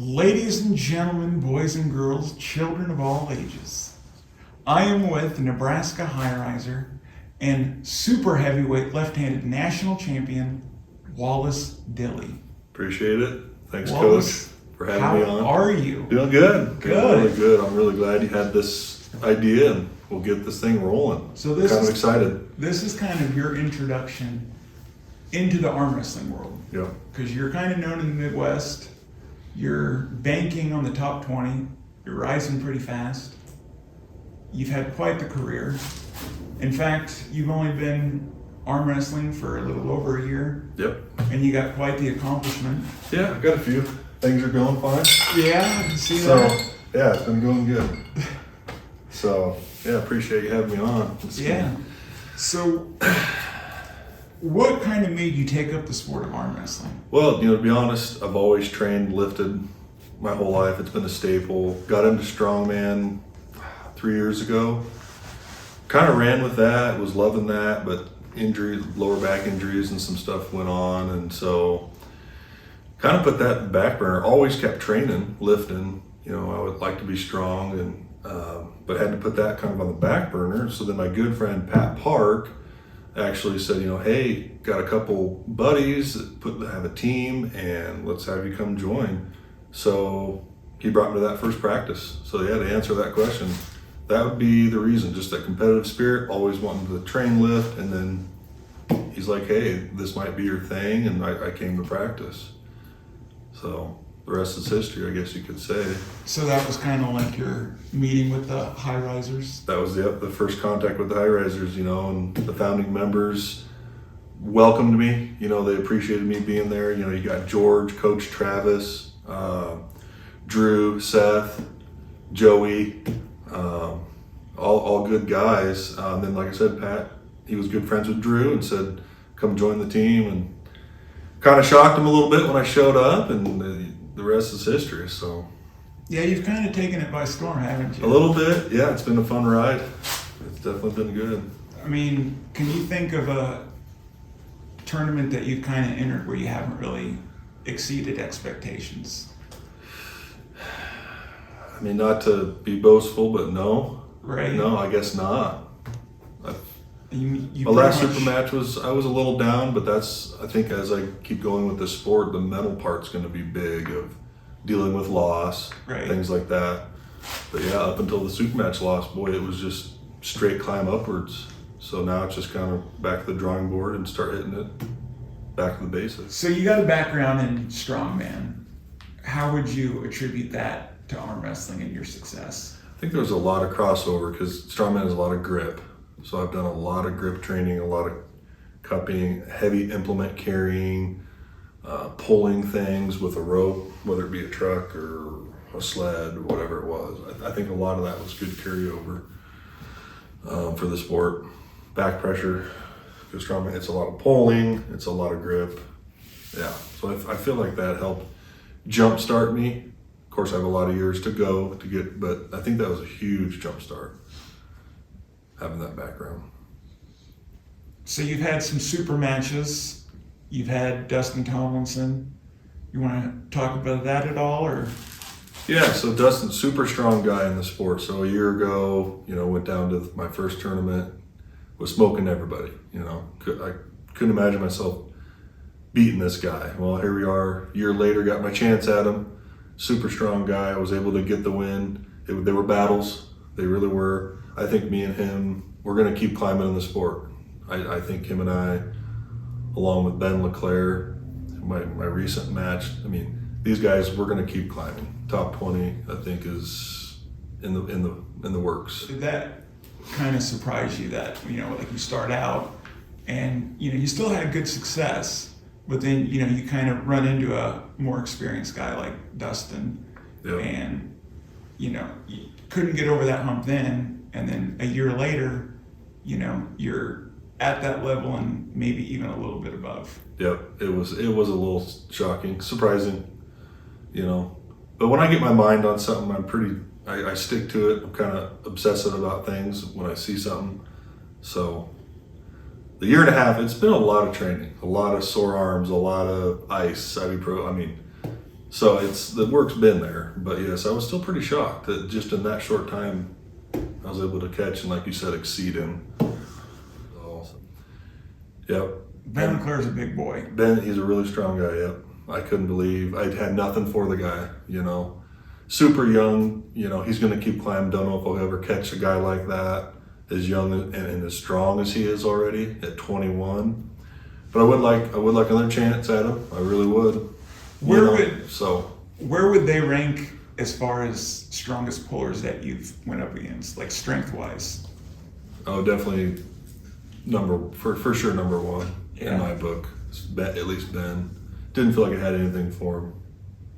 Ladies and gentlemen, boys and girls, children of all ages, I am with Nebraska high riser and super heavyweight left-handed national champion, Wallace Dilley. Appreciate it. Thanks, Wallace, Coach, for having me on. How are you? Doing good. Good. Really good. I'm really glad you had this idea and we'll get this thing rolling. So this kind is of excited. This is kind of your introduction into the arm wrestling world. Yeah. Because you're kind of known in the Midwest. You're banking on the top 20. You're rising pretty fast. You've had quite the career. In fact, you've only been arm wrestling for a little over a year. Yep. And you got quite the accomplishment. Yeah, I got a few. Things are going fine. Yeah, I can see So, that. yeah, it's been going good. So, yeah, appreciate you having me on. Yeah. So, what kind of made you take up the sport of arm wrestling? Well, to be honest, I've always trained, lifted my whole life. It's been a staple. Got into strongman 3 years ago. Kind of ran with that, was loving that, but injuries, lower back injuries and some stuff went on. And so kind of put that in the back burner. Always kept training, lifting. I would like to be strong, and but had to put that kind of on the back burner. So then my good friend Pat Park actually said, hey, got a couple buddies that have a team, and let's have you come join. So he brought me to that first practice. So yeah, to answer that question, that would be the reason, just that competitive spirit, always wanting to train, lift, and then he's like, hey, this might be your thing, and I came to practice. So the rest is history, I guess you could say. So that was kind of like your meeting with the high risers? That was the first contact with the high risers, and the founding members welcomed me. They appreciated me being there. You got George, Coach Travis, Drew, Seth, Joey, all good guys. Then, like I said, Pat, he was good friends with Drew and said, come join the team, and kind of shocked him a little bit when I showed up, and the rest is history. So yeah, you've kind of taken it by storm, haven't you? A little bit, yeah. It's been a fun ride. It's definitely been good. I mean, can you think of a tournament that you've kind of entered where you haven't really exceeded expectations? I mean, not to be boastful, but no. Right. No, I guess not. My last super match I was a little down, but I think as I keep going with the sport, the mental part's going to be big of dealing with loss, things like that. But yeah, up until the super match loss, boy, it was just straight climb upwards. So now it's just kind of back to the drawing board and start hitting it back to the basics. So you got a background in strongman. How would you attribute that to arm wrestling and your success? I think there's a lot of crossover because strongman has a lot of grip. So I've done a lot of grip training, a lot of cupping, heavy implement carrying, pulling things with a rope, whether it be a truck or a sled or whatever it was. I think a lot of that was good carryover for the sport. Back pressure, because strongman, it's a lot of pulling, it's a lot of grip. Yeah, so I feel like that helped jumpstart me. Of course, I have a lot of years to go to get, but I think that was a huge jumpstart, having that background. So you've had some super matches. You've had Dustin Tomlinson. You want to talk about that at all, or? Yeah, so Dustin's super strong guy in the sport. So a year ago, went down to my first tournament, was smoking everybody. I couldn't imagine myself beating this guy. Well, here we are, a year later, got my chance at him. Super strong guy. I was able to get the win. They were battles. They really were. I think me and him, we're going to keep climbing in the sport. I think him and I, along with Ben LeClaire, my recent match, these guys, we're going to keep climbing. Top 20, I think, is in the works. Did that kind of surprise you that, like you start out and, you still had good success, but then, you kind of run into a more experienced guy like Dustin, yep. And, you couldn't get over that hump then, and then a year later, you're at that level and maybe even a little bit above. Yep, it was a little shocking, surprising, But when I get my mind on something, I stick to it. I'm kind of obsessive about things when I see something. So the year and a half, it's been a lot of training, a lot of sore arms, a lot of ice, ibuprofen. So the work's been there. But yes, I was still pretty shocked that just in that short time, I was able to catch and, like you said, exceed him. So, yep. Ben LeClaire's a big boy. Ben, he's a really strong guy, yep. I couldn't believe, I had nothing for the guy, Super young, he's going to keep climbing. Don't know if I'll ever catch a guy like that, as young and as strong as he is already at 21. But I would like another chance at him. I really would. Where would they rank as far as strongest pullers that you've went up against, like strength-wise? Oh, definitely for sure number one in my book. At least Ben. Didn't feel like I had anything for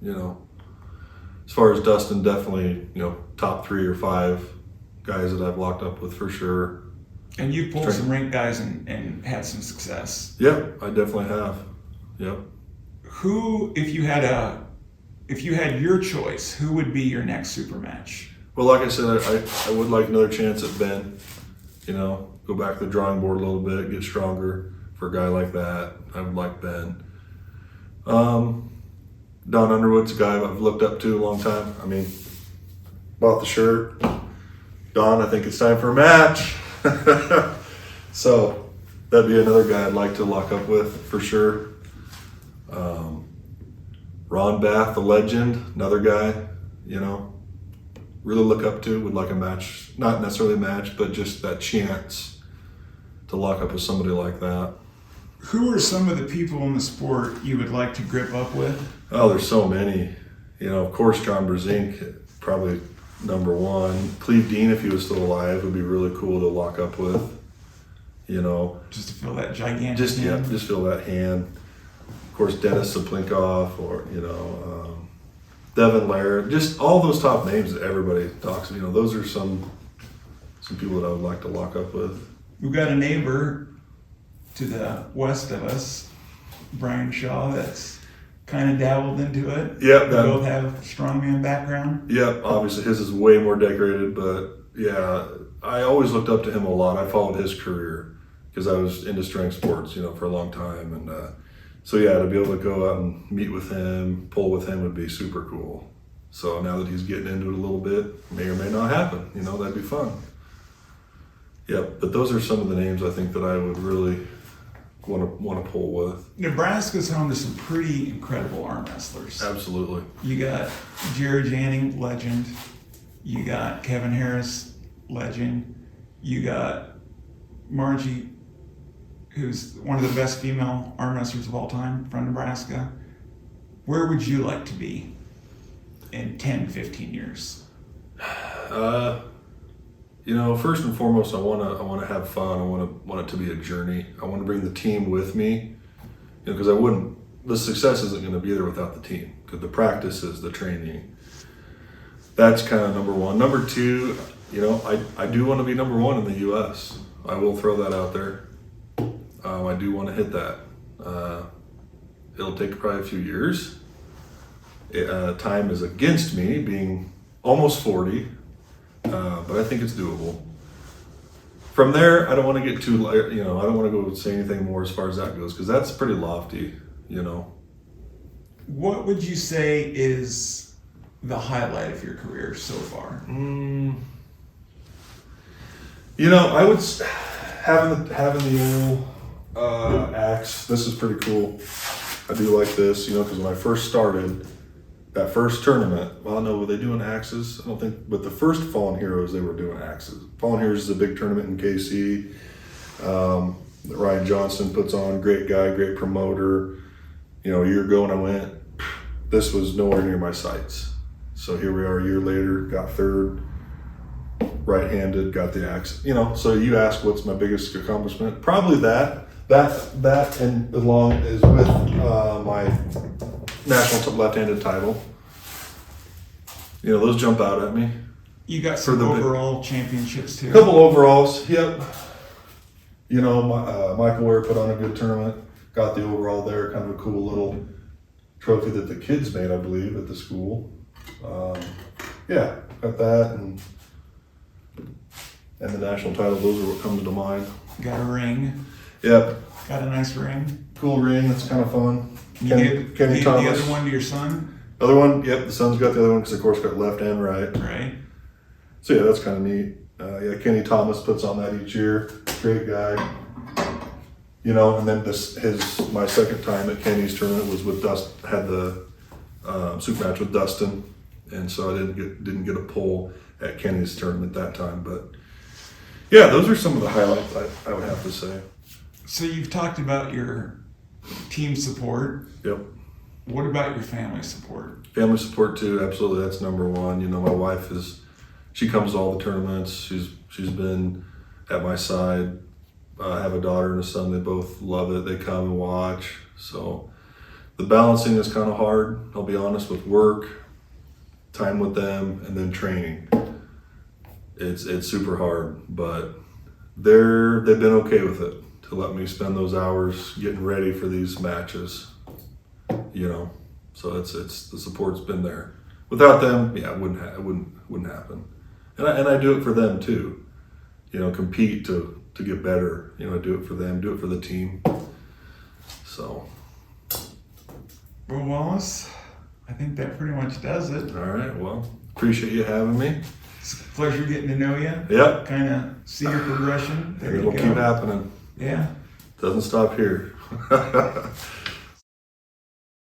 him, As far as Dustin, definitely, top 3 or 5 guys that I've locked up with for sure. And you've pulled some ranked guys and had some success. Yep, I definitely have. Yep. Who, if you had your choice, who would be your next super match? Well, like I said, I would like another chance at Ben. Go back to the drawing board a little bit, get stronger for a guy like that. I would like Ben. Don Underwood's a guy I've looked up to a long time. Bought the shirt. Don, I think it's time for a match. So that'd be another guy I'd like to lock up with for sure. Ron Bath, the legend, another guy, really look up to, would like a match, not necessarily a match, but just that chance to lock up with somebody like that. Who are some of the people in the sport you would like to grip up with? Oh, there's so many. Of course, John Brzezinski, probably number one. Cleve Dean, if he was still alive, would be really cool to lock up with. Just to feel that gigantic hand. Just feel that hand. Of course, Dennis Saplinkoff, or Devin Laird. Just all those top names that everybody talks. Those are some people that I would like to lock up with. We've got a neighbor to the west of us, Brian Shaw, that's kind of dabbled into it. Yep. They both have a strongman background. Yep, obviously his is way more decorated, but yeah, I always looked up to him a lot. I followed his career because I was into strength sports, for a long time. And so yeah, to be able to go out and meet with him, pull with him would be super cool. So now that he's getting into it a little bit, may or may not happen, that'd be fun. Yep, but those are some of the names I think that I would really want to pull with. Nebraska's home to some pretty incredible arm wrestlers. Absolutely. You got Jerry Janning, legend. You got Kevin Harris, legend. You got Margie, who's one of the best female arm wrestlers of all time from Nebraska. Where would you like to be in 10, 15 years? First and foremost, I want to have fun. I want it to be a journey. I want to bring the team with me, because the success isn't going to be there without the team, because the practices, the training. That's kind of number one. Number two, I do want to be number one in the U.S. I will throw that out there. I do want to hit that. It'll take probably a few years. Time is against me, being almost 40, but I think it's doable. From there, I don't want to get too, I don't want to go say anything more as far as that goes, because that's pretty lofty, What would you say is the highlight of your career so far? I would having the old axe. This is pretty cool. I do like this, because when I first started that first tournament, well, no, were they doing axes? I don't think, but the first Fallen Heroes, they were doing axes. Fallen Heroes is a big tournament in KC that Ryan Johnson puts on. Great guy, great promoter. A year ago when I went, this was nowhere near my sights. So here we are a year later, got third, right-handed, got the axe. So you ask what's my biggest accomplishment? Probably that and along is with my national left-handed title. Those jump out at me. You got some overall championships too. A couple overalls, yep. Michael Ware put on a good tournament. Got the overall there, kind of a cool little trophy that the kids made, I believe, at the school. Got that and the national title. Those are what come to mind. Got a ring. Yep. Got a nice ring. Cool ring. That's kind of fun. Kenny Thomas. The other one to your son? Other one, yep. The son's got the other one because, of course, got left and right. Right. So, yeah, that's kind of neat. Kenny Thomas puts on that each year. Great guy. And then my second time at Kenny's tournament was with had the super match with Dustin, and so I didn't get a pull at Kenny's tournament that time. But yeah, those are some of the highlights I would have to say. So you've talked about your team support. Yep. What about your family support? Family support too, absolutely. That's number one. My wife she comes to all the tournaments. She's been at my side. I have a daughter and a son. They both love it. They come and watch. So the balancing is kind of hard. I'll be honest, with work, time with them, and then training. It's super hard, but they've been okay with it to let me spend those hours getting ready for these matches. So it's the support's been there. Without them, yeah, it wouldn't happen. And I do it for them too. Compete to get better. Do it for them, do it for the team. So. Well, Wallace, I think that pretty much does it. All right. Well, appreciate you having me. It's a pleasure getting to know you. Yep. Kind of see your progression. And it'll keep happening. Yeah. Doesn't stop here.